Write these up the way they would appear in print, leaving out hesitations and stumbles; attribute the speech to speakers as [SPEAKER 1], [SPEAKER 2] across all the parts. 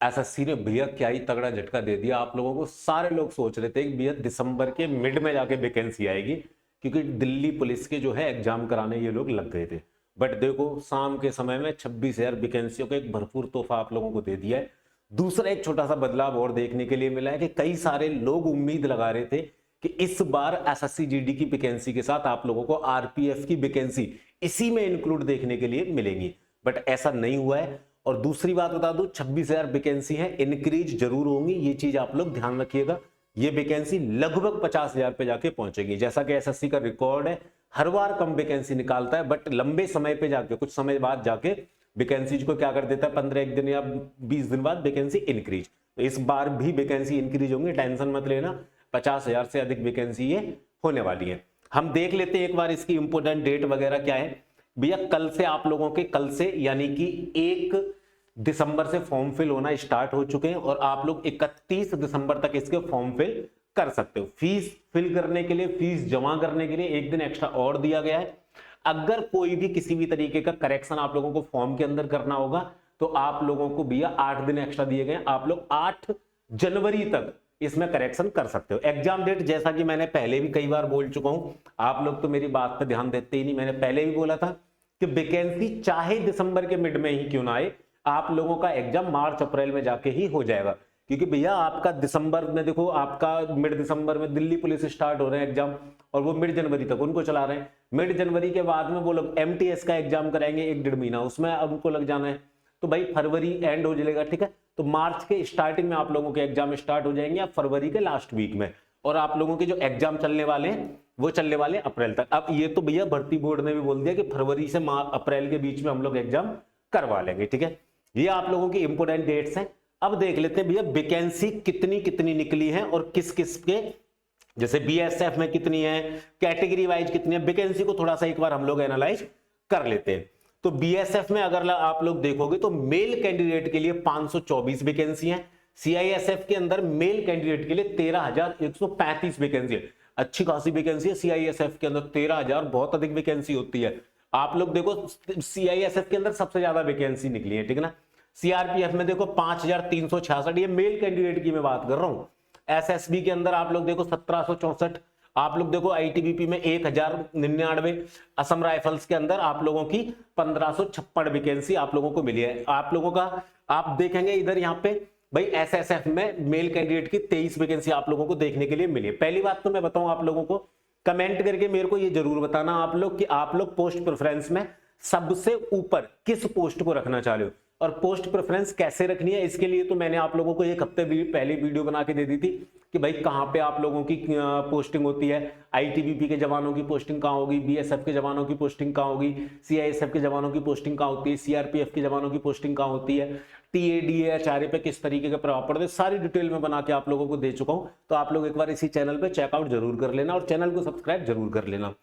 [SPEAKER 1] SSC ने भैया क्या ही तगड़ा झटका दे दिया आप लोगों को। सारे लोग सोच रहे थे कि भैया दिसंबर के मिड में जाके वैकेंसी आएगी, क्योंकि दिल्ली पुलिस के जो है एग्जाम कराने ये लोग लग गए थे। बट देखो शाम के समय में 26,000 वैकेंसियों का एक भरपूर तोहफा आप लोगों को दे दिया है। दूसरा एक छोटा सा बदलाव और देखने के लिए मिला है कि कई सारे लोग उम्मीद लगा रहे थे कि इस बार एसएससी जीडी की वैकेंसी के साथ आप लोगों को आरपीएफ की वैकेंसी इसी में इंक्लूड देखने के लिए मिलेंगी, बट ऐसा नहीं हुआ है। और दूसरी बात बता दूं, 26,000 वैकेंसी है, इंक्रीज जरूर होंगी, ये चीज आप लोग ध्यान रखिएगा। ये वैकेंसी लगभग 50,000 पे जाके पहुंचेगी। जैसा कि एसएससी का रिकॉर्ड है, हर बार कम वैकेंसी निकालता है, बट लंबे समय पे जाके कुछ समय बाद जाके वैकेंसी को क्या कर देता है, 15 एक दिन या 20 दिन बाद वैकेंसी इंक्रीज। तो इस बार भी वैकेंसी इंक्रीज होंगी, टेंशन मत लेना। 50,000 से अधिक वैकेंसी ये होने वाली है। हम देख लेते हैं एक बार इसकी इंपोर्टेंट डेट वगैरह क्या है। भैया कल से आप लोगों के, कल से यानी कि 1 दिसंबर से फॉर्म फिल होना स्टार्ट हो चुके हैं और आप लोग 31 दिसंबर तक इसके फॉर्म फिल कर सकते हो। फीस फिल करने के लिए, फीस जमा करने के लिए एक दिन एक्स्ट्रा और दिया गया है। अगर कोई भी किसी भी तरीके का करेक्शन आप लोगों को फॉर्म के अंदर करना होगा तो आप लोगों को भैया 8 दिन एक्स्ट्रा दिए गए। आप लोग 8 जनवरी तक इसमें करेक्शन कर सकते हो। एग्जाम डेट जैसा कि मैंने पहले भी कई बार बोल चुका हूं, आप लोग तो मेरी बात पर ध्यान देते ही नहीं। मैंने पहले भी बोला था कि वैकेंसी चाहे दिसंबर के मिड में ही क्यों ना आए, आप लोगों का एग्जाम मार्च अप्रैल में जाके ही हो जाएगा। क्योंकि भैया आपका दिसंबर में, देखो आपका मिड दिसंबर में दिल्ली पुलिस स्टार्ट हो रहे हैं एग्जाम, और वो मिड जनवरी तक उनको चला रहे हैं। मिड जनवरी के बाद में वो लोग एमटीएस का एग्जाम कराएंगे 1-1.5 महीना, उसमें उनको लग जाना है। तो भाई फरवरी एंड हो जाएगा, ठीक है। तो मार्च के स्टार्टिंग में आप लोगों के एग्जाम स्टार्ट हो जाएंगे या फरवरी के लास्ट वीक में, और आप लोगों के जो एग्जाम चलने वाले हैं वो चलने वाले अप्रैल तक। अब ये तो भैया भर्ती बोर्ड ने भी बोल दिया कि फरवरी से अप्रैल के बीच में हम लोग एग्जाम करवा लेंगे, ठीक है। ये आप लोगों की इंपोर्टेंट डेट्स हैं। अब देख लेते हैं भैया वैकेंसी कितनी कितनी निकली है और किस किस के, जैसे बीएसएफ में कितनी है, कैटेगरी वाइज कितनी है, वैकेंसी को थोड़ा सा एक बार हम लोग एनालाइज कर लेते हैं। तो बीएसएफ में अगर आप लोग देखोगे तो मेल कैंडिडेट के लिए 524 वैकेंसी है। सीआईएसएफ के अंदर मेल कैंडिडेट के लिए 13,135 वैकेंसी है। अच्छी खासी वैकेंसी है सीआईएसएफ के अंदर। 13,000 बहुत अधिक वैकेंसी होती है। आप लोग देखो सीआईएसएफ के अंदर सबसे ज्यादा वैकेंसी निकली है, ठीक है ना। सीआरपीएफ में देखो 5,366, ये मेल कैंडिडेट की मैं बात कर रहा हूं। एसएसबी के अंदर आप लोग देखो 1,764, आप लोग देखो आईटीबीपी में 1,099, असम राइफल्स के अंदर आप लोगों की 1,556 वैकेंसी आप लोगों को मिली है। आप लोगों का आप देखेंगे इधर यहाँ पे भाई एसएसएफ में मेल कैंडिडेट की 23 वैकेंसी आप लोगों को देखने के लिए मिली है। पहली बात तो मैं बताऊं आप लोगों को, कमेंट करके मेरे को ये जरूर बताना आप लोग कि आप लोग पोस्ट प्रेफरेंस में सबसे ऊपर किस पोस्ट को रखना चाह रहे हो और पोस्ट प्रेफरेंस कैसे रखनी है। इसके लिए तो मैंने आप लोगों को एक हफ्ते पहले वीडियो बना के दे दी थी कि भाई कहां पे आप लोगों की पोस्टिंग होती है। आईटीबीपी के जवानों की पोस्टिंग कहां होगी, बीएसएफ के जवानों की पोस्टिंग कहां होगी, सीआईएसएफ के जवानों की पोस्टिंग कहां होती है, सीआरपीएफ के जवानों की पोस्टिंग कहां होती है, टीएडीएचआरए पे किस तरीके का प्रभाव पड़ता है, सारी डिटेल में बना के आप लोगों को दे चुका हूं। तो आप लोग एक बार इसी चैनल पे चेकआउट जरूर कर लेना और चैनल को सब्सक्राइब जरूर कर लेना।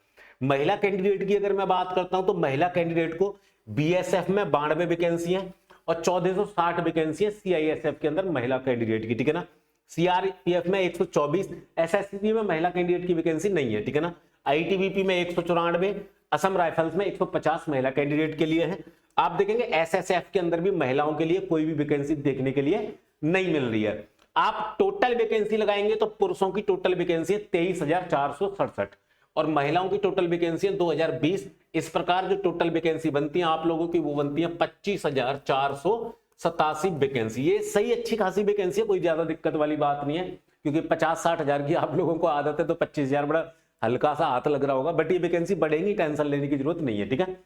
[SPEAKER 1] महिला कैंडिडेट की अगर मैं बात करता हूं तो महिला कैंडिडेट को बीएसएफ में 92 वैकेंसी है और 1460 वैकेंसी है सीआईएसएफ के अंदर महिला कैंडिडेट की, ठीक है ना। सीआरपीएफ में 124, एसएसबी में महिला कैंडिडेट की वैकेंसी नहीं है, ठीक है ना। आईटीबीपी में 194, असम राइफल्स में 150 महिला कैंडिडेट के लिए है। आप देखेंगे एसएसएफ के अंदर भी महिलाओं के लिए कोई भी वैकेंसी देखने के लिए नहीं मिल रही है। आप टोटल वैकेंसी लगाएंगे तो पुरुषों की टोटल वैकेंसी है 23,467 और महिलाओं की टोटल वैकेंसी है 2,020। इस प्रकार जो टोटल वैकेंसी बनती है आप लोगों की वो बनती है 25,487 वैकेंसी। ये सही अच्छी खासी वैकेंसी है, कोई ज्यादा दिक्कत वाली बात नहीं है, क्योंकि 50-60 हजार की आप लोगों को आदत है तो 25,000 बड़ा हल्का सा हाथ लग रहा होगा, बट ये वैकेंसी बढ़ेगी, टेंशन लेने की जरूरत नहीं है, ठीक है।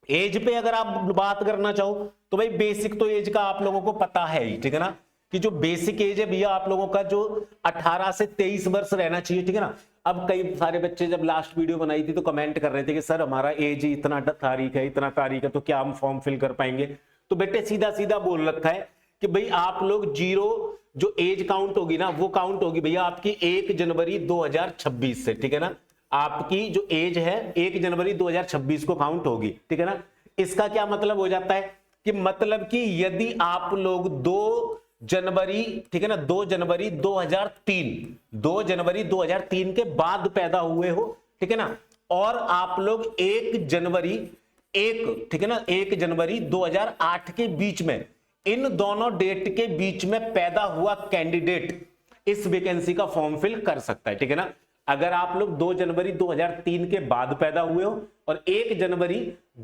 [SPEAKER 1] एज पे अगर आप बात करना चाहो तो भाई बेसिक तो एज का आप लोगों को पता है ही, ठीक है ना, कि जो बेसिक एज है भैया आप लोगों का जो 18 से 23 वर्ष रहना चाहिए, ठीक है ना। अब कई सारे बच्चे जब लास्ट वीडियो बनाई थी तो कमेंट कर रहे थे कि सर हमारा एज इतना तारीख है, इतना तारीख है, तो क्या हम फॉर्म फिल कर पाएंगे। तो बेटे सीधा सीधा बोल रखा है कि भाई आप लोग जीरो जो एज काउंट होगी ना वो काउंट होगी भैया आपकी 1 जनवरी 2026 से, ठीक है ना। आपकी जो एज है 1 जनवरी 2026 को काउंट होगी, ठीक है ना। इसका क्या मतलब हो जाता है कि मतलब कि यदि आप लोग 2 जनवरी, ठीक है ना, 2 जनवरी 2003 के बाद पैदा हुए हो, ठीक है ना, और आप लोग 1 जनवरी 2008 के बीच में इन दोनों डेट के बीच में पैदा हुआ कैंडिडेट इस वैकेंसी का फॉर्म फिल कर सकता है, ठीक है ना। अगर आप लोग 2 जनवरी 2003 के बाद पैदा हुए हो और 1 जनवरी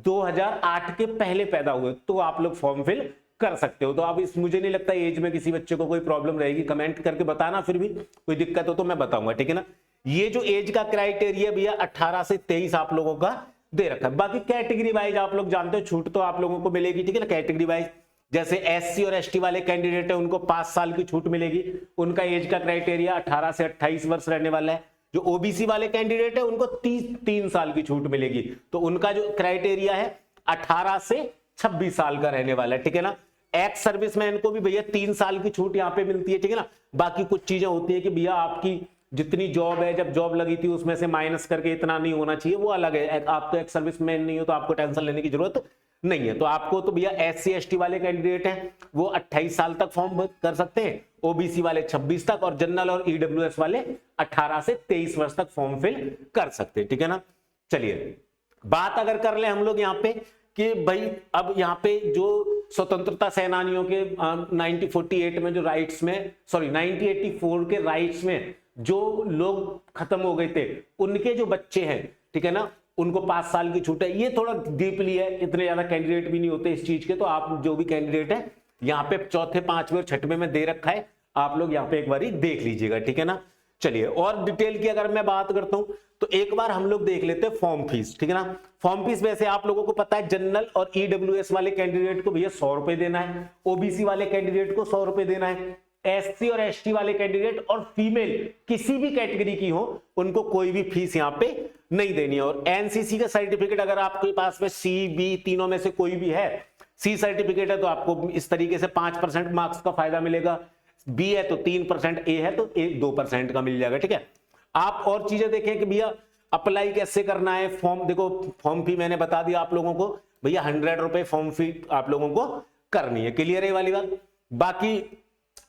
[SPEAKER 1] 2008 के पहले पैदा हुए तो आप लोग फॉर्म फिल कर सकते हो। तो अब इस मुझे नहीं लगता एज में किसी बच्चे को कोई प्रॉब्लम रहेगी, कमेंट करके बताना, फिर भी कोई दिक्कत हो तो मैं बताऊंगा, ठीक है ना। ये जो एज का क्राइटेरिया भैया 18 से 23 आप लोगों का दे रखा है। बाकी कैटेगरी वाइज आप लोग जानते हो छूट तो आप लोगों को मिलेगी, ठीक है ना। कैटेगरी वाइज जैसे एससी और एसटी वाले कैंडिडेट है उनको 5 साल की छूट मिलेगी, उनका एज का क्राइटेरिया 18 से 28 वर्ष रहने वाला है। जो ओबीसी वाले कैंडिडेट है उनको 3 साल की छूट मिलेगी, तो उनका जो क्राइटेरिया है 18 से 26 साल का रहने वाला है, ठीक है ना। एक्स सर्विसमैन को भी भैया 3 साल की छूट यहाँ पे मिलती है, ठीक है ना। बाकी कुछ चीजें होती है कि भैया आपकी जितनी जॉब है, जब जॉब लगी थी उसमें से माइनस करके इतना नहीं होना चाहिए, वो अलग है। आप तो एक्स सर्विसमैन नहीं हो तो आपको टेंशन लेने की जरूरत नहीं है। तो आपको तो भैया एससी एसटी वाले कैंडिडेट हैं वो 28 साल तक फॉर्म कर सकते हैं, ओबीसी वाले 26 तक और जनरल और ईडब्ल्यूएस वाले 18 से 23 वर्ष तक फॉर्म फिल कर सकते हैं, ठीक है ना। चलिए बात अगर कर ले हम लोग यहाँ पे कि भाई अब यहाँ पे जो स्वतंत्रता सेनानियों के 1948 में जो राइट्स में 1984 के राइट्स में जो लोग खत्म हो गए थे उनके जो बच्चे हैं, ठीक है ना, उनको 5 साल की छूट है। ये थोड़ा डीपली है, इतने ज्यादा कैंडिडेट भी नहीं होते इस चीज के, तो आप जो भी कैंडिडेट है यहाँ पे चौथे 5वें और 6वें में दे रखा है, आप लोग यहाँ पे एक बार देख लीजिएगा, ठीक है ना। चलिए और डिटेल की अगर मैं बात करता हूं तो एक बार हम लोग देख लेते हैं फॉर्म फीस, ठीक है ना। फॉर्म फीस वैसे आप लोगों को पता है जनरल और ईडब्ल्यूएस वाले कैंडिडेट को भैया 100 रुपए देना है, ओबीसी वाले कैंडिडेट को 100 रुपए देना है, एससी और एसटी वाले कैंडिडेट और फीमेल किसी भी कैटेगरी की हो उनको कोई भी फीस यहाँ पे नहीं देनी है। और एनसीसी का सर्टिफिकेट अगर आपके पास में सी बी तीनों में से कोई भी है, सी सर्टिफिकेट है तो आपको इस तरीके से 5% मार्क्स का फायदा मिलेगा, बी है तो 3%, ए है तो 2% का मिल जाएगा, ठीक है। आप और चीजें देखें कि भैया अप्लाई कैसे करना है। फॉर्म देखो, फॉर्म फी मैंने बता दिया आप लोगों को भैया 100 रुपए फॉर्म फी आप लोगों को करनी है, क्लियर है वाली बात। बाकी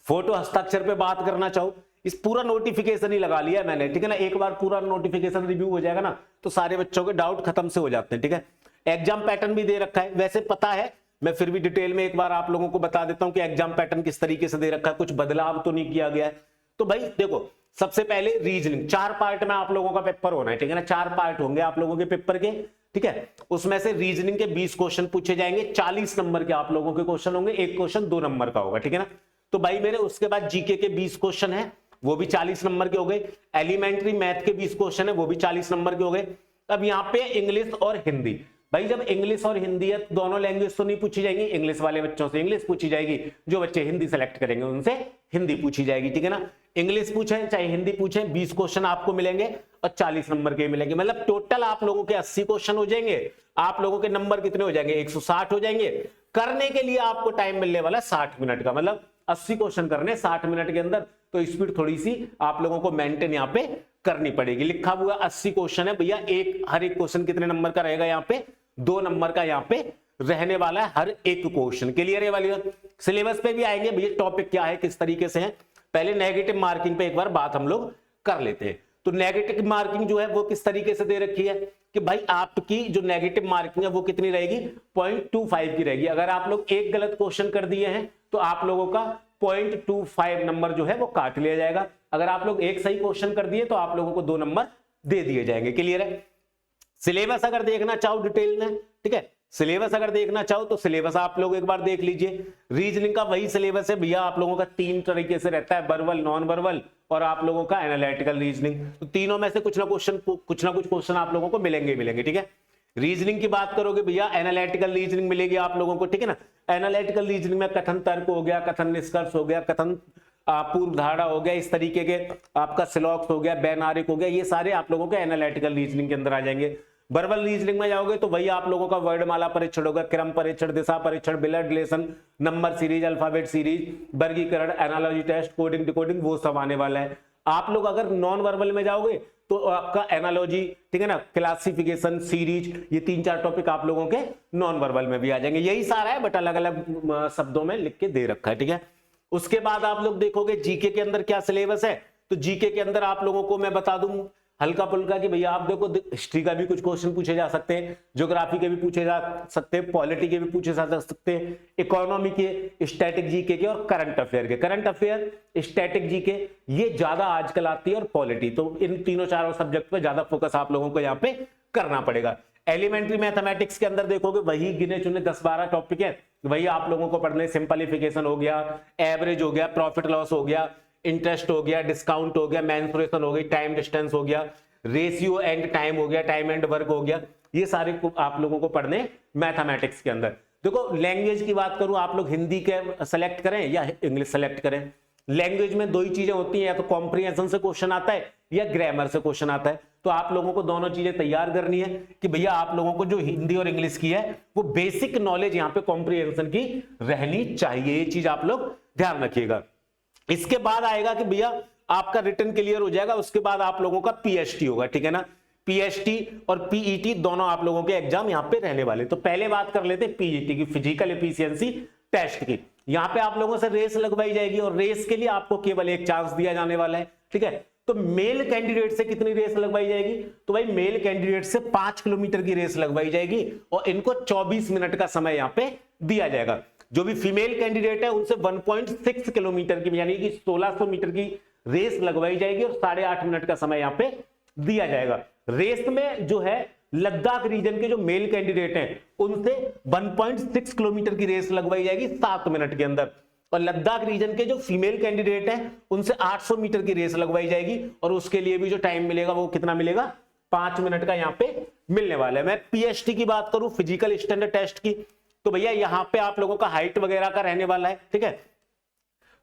[SPEAKER 1] फोटो हस्ताक्षर पे बात करना चाहो, इस पूरा नोटिफिकेशन ही लगा लिया है मैंने, ठीक है ना। एक बार पूरा नोटिफिकेशन रिव्यू हो जाएगा ना तो सारे बच्चों के डाउट खत्म से हो जाते हैं, ठीक है। एग्जाम पैटर्न भी दे रखा है, वैसे पता है मैं फिर भी डिटेल में एक बार आप लोगों को बता देता हूं कि एग्जाम पैटर्न किस तरीके से दे रखा है, कुछ बदलाव तो नहीं किया गया है। तो भाई देखो सबसे पहले रीजनिंग 4 पार्ट में आप लोगों का पेपर होना है, ठीक है ना। 4 पार्ट होंगे आप लोगों के पेपर के, ठीक है। उसमें से रीजनिंग के 20 क्वेश्चन पूछे जाएंगे, 40 नंबर के आप लोगों के क्वेश्चन होंगे, एक क्वेश्चन 2 नंबर का होगा, ठीक है ना। तो भाई मेरे उसके बाद जीके के 20 क्वेश्चन है वो भी 40 नंबर के हो गए, एलिमेंट्री मैथ के 20 क्वेश्चन है वो भी 40 नंबर के हो गए। अब यहाँ पे इंग्लिश और हिंदी, भाई जब इंग्लिश और हिंदी है दोनों लैंग्वेज तो नहीं पूछी जाएगी, इंग्लिश वाले बच्चों से इंग्लिश पूछी जाएगी, जो बच्चे हिंदी सेलेक्ट करेंगे उनसे हिंदी पूछी जाएगी, ठीक है ना। इंग्लिश पूछे चाहे हिंदी पूछे 20 क्वेश्चन आपको मिलेंगे और 40 नंबर के मिलेंगे, मतलब टोटल आप लोगों के 80 क्वेश्चन हो जाएंगे। आप लोगों के नंबर कितने हो जाएंगे, 160 हो जाएंगे। करने के लिए आपको टाइम मिलने वाला 60 मिनट का, मतलब 80 क्वेश्चन करने 60 मिनट के अंदर, तो स्पीड थोड़ी सी आप लोगों को मेंटेन यहाँ पे करनी पड़ेगी। लिखा हुआ 80 क्वेश्चन है भैया, हर एक क्वेश्चन कितने नंबर का रहेगा, यहाँ पे 2 नंबर का यहाँ पे रहने वाला है हर एक क्वेश्चन, क्लियर है वाली बात। सिलेबस पे भी आएंगे भैया, टॉपिक क्या है किस तरीके से है। पहले नेगेटिव मार्किंग पे एक बार बात हम लोग कर लेते हैं। तो नेगेटिव मार्किंग जो है वो किस तरीके से दे रखी है कि भाई आपकी जो नेगेटिव मार्किंग है वो कितनी रहेगी, 0.25 की रहेगी। अगर आप लोग एक गलत क्वेश्चन कर दिए हैं तो आप लोगों का 0.25 नंबर जो है वो काट लिया जाएगा। अगर आप लोग एक सही क्वेश्चन कर दिए तो आप लोगों को 2 नंबर दे दिए जाएंगे, क्लियर है। सिलेबस अगर देखना चाहो डिटेल में, ठीक है, सिलेबस अगर देखना चाहो तो सिलेबस आप लोग एक बार देख लीजिए। रीजनिंग का वही सिलेबस है भैया, आप लोगों का 3 तरीके से रहता है, वर्बल, नॉन वर्बल और आप लोगों का एनालिटिकल रीजनिंग। तो तीनों में से कुछ ना कुछ क्वेश्चन आप लोगों को मिलेंगे, ठीक है। रीजनिंग की बात करोगे भैया, एनालिटिकल रीजनिंग मिलेगी आप लोगों को, ठीक है ना। एनालिटिकल रीजनिंग में कथन तर्क हो गया, कथन निष्कर्ष हो गया, कथन पूर्व धारणा हो गया, इस तरीके के आपका सिलॉक्स हो गया, वैनारिक हो गया, ये सारे आप लोगों के एनालिटिकल रीजनिंग के अंदर आ जाएंगे। वर्बल रीजनिंग में जाओगे तो वही आप लोगों का वर्णमाला परीक्षण होगा, क्रम परीक्षण, दिशा परीक्षण, blood relation, number series, alphabet series, वर्गीकरण, एनालॉजी टेस्ट, कोडिंग डिकोडिंग, वो सब आने वाला है। आप लोग अगर नॉन वर्बल में जाओगे तो आपका एनालॉजी, ठीक है ना, क्लासिफिकेशन, सीरीज, ये 3-4 टॉपिक आप लोगों के नॉन वर्बल में भी आ जाएंगे। यही सारा है बट अलग अलग शब्दों में लिख के दे रखा है, ठीक है। उसके बाद आप लोग देखोगे जीके के अंदर क्या सिलेबस है। तो जीके के अंदर आप लोगों को मैं बता दूं हल्का फुल्का कि भैया आप देखो हिस्ट्री का भी कुछ क्वेश्चन पूछे जा सकते हैं, ज्योग्राफी के भी पूछे जा सकते हैं, पॉलिटी के भी पूछे जा सकते हैं, इकोनॉमी के, स्टैटिक जीके के और करंट अफेयर के। करंट अफेयर, स्टैटिक जीके ये ज्यादा आजकल आती है और पॉलिटी, तो इन तीनों चारों सब्जेक्ट पे ज्यादा फोकस आप लोगों को यहाँ पे करना पड़ेगा। एलिमेंट्री मैथमेटिक्स के अंदर देखोगे वही गिने चुने 10-12 टॉपिक है, वही आप लोगों को पढ़ने। सिंपलीफिकेशन हो गया, एवरेज हो गया, प्रॉफिट लॉस हो गया, इंटरेस्ट हो गया, डिस्काउंट हो गया, मेंसुरेशन हो गई, टाइम डिस्टेंस हो गया, रेशियो एंड टाइम हो गया, टाइम एंड वर्क हो गया, ये सारे आप लोगों को पढ़ने मैथमेटिक्स के अंदर। देखो लैंग्वेज की बात करूं, आप लोग हिंदी के सेलेक्ट करें या इंग्लिश सेलेक्ट करें। लैंग्वेज में दो ही चीजें होती हैं, या तो कॉम्प्रिहेंशन से क्वेश्चन आता है या ग्रामर से क्वेश्चन आता है। तो आप लोगों को दोनों चीजें तैयार करनी है कि भैया आप लोगों को जो हिंदी और इंग्लिश की है वो बेसिक नॉलेज यहाँ पे कॉम्प्रिहेंशन की रहनी चाहिए, ये चीज आप लोग ध्यान रखिएगा। इसके बाद आएगा कि भैया आपका रिटन क्लियर हो जाएगा, उसके बाद आप लोगों का पीएचटी होगा, ठीक है ना। पीएचटी और पीईटी दोनों आप लोगों के एग्जाम यहाँ पे रहने वाले। तो पहले बात कर लेते हैं पीईटी की, फिजिकल एफिशिएंसी टेस्ट की। यहाँ पे आप लोगों से रेस लगवाई जाएगी और रेस के लिए आपको केवल एक चांस दिया जाने वाला है, ठीक है। तो मेल कैंडिडेट से कितनी रेस लगवाई जाएगी, तो भाई मेल कैंडिडेट से 5 किलोमीटर की रेस लगवाई जाएगी और इनको 24 मिनट का समय यहाँ पे दिया जाएगा। जो भी फीमेल कैंडिडेट है उनसे 1.6 किलोमीटर की यानी कि 1600 मीटर की रेस लगवाई जाएगी और 8.5 मिनट का समय यहाँ पे दिया जाएगा। रेस में जो है लद्दाख रीजन के जो मेल कैंडिडेट हैं उनसे 1.6 किलोमीटर की रेस लगवाई जाएगी 7 मिनट के अंदर, और लद्दाख रीजन के जो फीमेल कैंडिडेट हैं उनसे 800 मीटर की रेस लगवाई जाएगी और उसके लिए भी जो टाइम मिलेगा वो कितना मिलेगा, 5 मिनट का यहाँ पे मिलने वाला है। मैं पीएचटी की बात करूं, फिजिकल स्टैंडर्ड टेस्ट की, तो भैया यहाँ पे आप लोगों का हाइट वगैरह का रहने वाला है, ठीक है।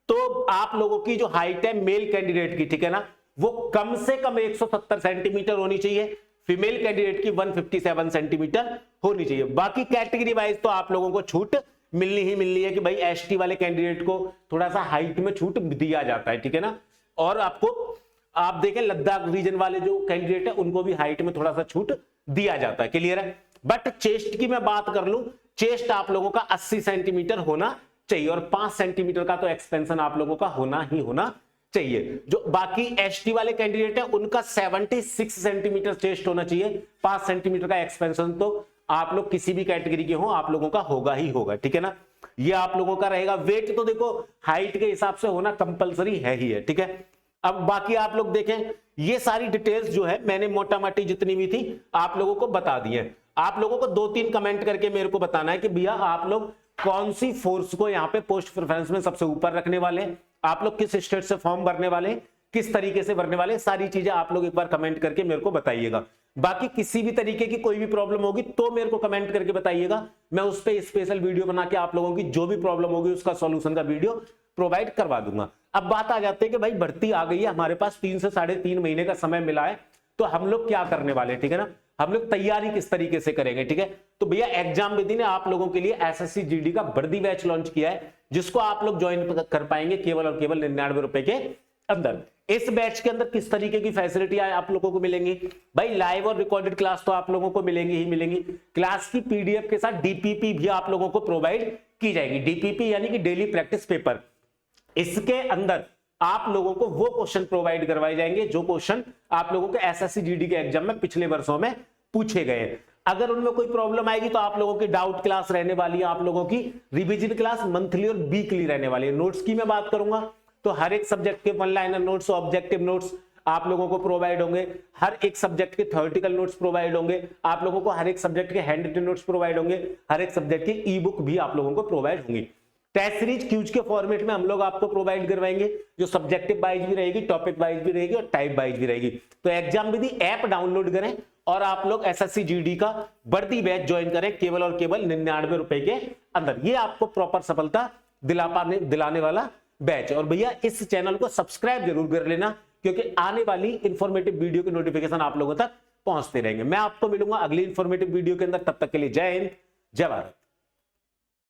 [SPEAKER 1] तो आप लोगों की जो हाइट है मेल कैंडिडेट की, ठीक है ना, वो कम से कम 170 सेंटीमीटर होनी चाहिए, फीमेल कैंडिडेट की 157 सेंटीमीटर होनी चाहिए। बाकी कैटेगरी वाइज तो आप लोगों को छूट मिलनी ही मिलनी है कि भाई एसटी वाले कैंडिडेट को थोड़ा सा हाइट में छूट दिया जाता है, ठीक है ना। और आपको आप देखें लद्दाख रीजन वाले जो कैंडिडेट है उनको भी हाइट में थोड़ा सा छूट दिया जाता है, क्लियर है। बट चेस्ट की मैं बात कर लूं, चेस्ट आप लोगों का 80 सेंटीमीटर होना चाहिए और 5 सेंटीमीटर का तो एक्सपेंशन आप लोगों का होना ही होना चाहिए। जो बाकी एसटी वाले कैंडिडेट है उनका 76 सेंटीमीटर चेस्ट होना चाहिए, 5 सेंटीमीटर का एक्सपेंशन तो आप लोग किसी भी कैटेगरी के हो आप लोगों का होगा ही होगा, ठीक है ना। ये आप लोगों का रहेगा। वेट तो देखो हाइट के हिसाब से होना कंपलसरी है ही है, ठीक है। अब बाकी आप लोग देखें, ये सारी डिटेल्स जो है मैंने मोटा मोटी जितनी भी थी आप लोगों को बता दी है। आप लोगों को 2-3 कमेंट करके मेरे को बताना है कि भैया आप लोग कौन सी फोर्स को यहाँ पे पोस्ट प्रेफरेंस में सबसे ऊपर रखने वाले हैं, आप लोग किस स्टेट से फॉर्म भरने वाले हैं, किस तरीके से भरने वाले, सारी चीजें आप लोग एक बार कमेंट करके मेरे को बताइएगा। बाकी किसी भी तरीके की कोई भी प्रॉब्लम होगी तो मेरे को कमेंट करके बताइएगा, मैं उस पर स्पेशल वीडियो बना के आप लोगों की जो भी प्रॉब्लम होगी उसका सॉल्यूशन का वीडियो प्रोवाइड करवा दूंगा। अब बात आ जाती है कि भाई भर्ती आ गई है, हमारे पास 3 से 3.5 महीने का समय मिला है, तो हम लोग क्या करने वाले, ठीक है ना, हम लोग तैयारी किस तरीके से करेंगे, ठीक है। तो भैया एग्जाम विधि ने आप लोगों के लिए एसएससी जीडी का वर्दी बैच लॉन्च किया है, जिसको आप लोग ज्वाइन कर पाएंगे केवल और केवल 99 रुपए के अंदर। इस बैच के अंदर किस तरीके की फैसिलिटी आप लोगों को मिलेंगी, भाई लाइव और रिकॉर्डेड क्लास तो आप लोगों को मिलेंगी ही मिलेंगी, क्लास की पीडीएफ के साथ डीपीपी भी आप लोगों को प्रोवाइड की जाएगी। डीपीपी यानी कि डेली प्रैक्टिस पेपर, इसके अंदर आप लोगों को वो क्वेश्चन प्रोवाइड करवाए जाएंगे जो क्वेश्चन आप लोगों के एसएससी जीडी के एग्जाम में पिछले वर्षों में पूछे गए। अगर उनमें कोई प्रॉब्लम आएगी तो आप लोगों की डाउट क्लास रहने वाली है, आप लोगों की रिवीजन क्लास मंथली और वीकली रहने वाली है। नोट्स की मैं बात करूंगा तो हर एक सब्जेक्ट के 1 लाइनर नोट्स, ऑब्जेक्टिव नोट्स आप लोगों को प्रोवाइड होंगे, हर एक सब्जेक्ट के थ्योरेटिकल नोट्स प्रोवाइड होंगे, आप लोगों को हर एक सब्जेक्ट के हैंड रिटन नोट्स प्रोवाइड होंगे, हर एक सब्जेक्ट की ई बुक भी आप लोगों को प्रोवाइड होंगी। टेस्ट सीरीज क्यूज के फॉर्मेट में हम लोग आपको प्रोवाइड करवाएंगे, जो सब्जेक्टिव वाइज भी रहेगी, टॉपिक वाइज भी रहेगी और टाइप वाइज भी रहेगी। तो एग्जाम विधि ऐप डाउनलोड करें और आप लोग एसएससी जीडी का वर्दी बैच ज्वाइन करें केवल और केवल 99 रुपए के अंदर। ये आपको प्रॉपर सफलता दिलाने वाला बैच। और भैया इस चैनल को सब्सक्राइब जरूर कर लेना, क्योंकि आने वाली इंफॉर्मेटिव वीडियो की नोटिफिकेशन आप लोगों तक पहुंचते रहेंगे। मैं आपको मिलूंगा अगली इंफॉर्मेटिव वीडियो के अंदर, तब तक के लिए जय हिंद, जय भारत।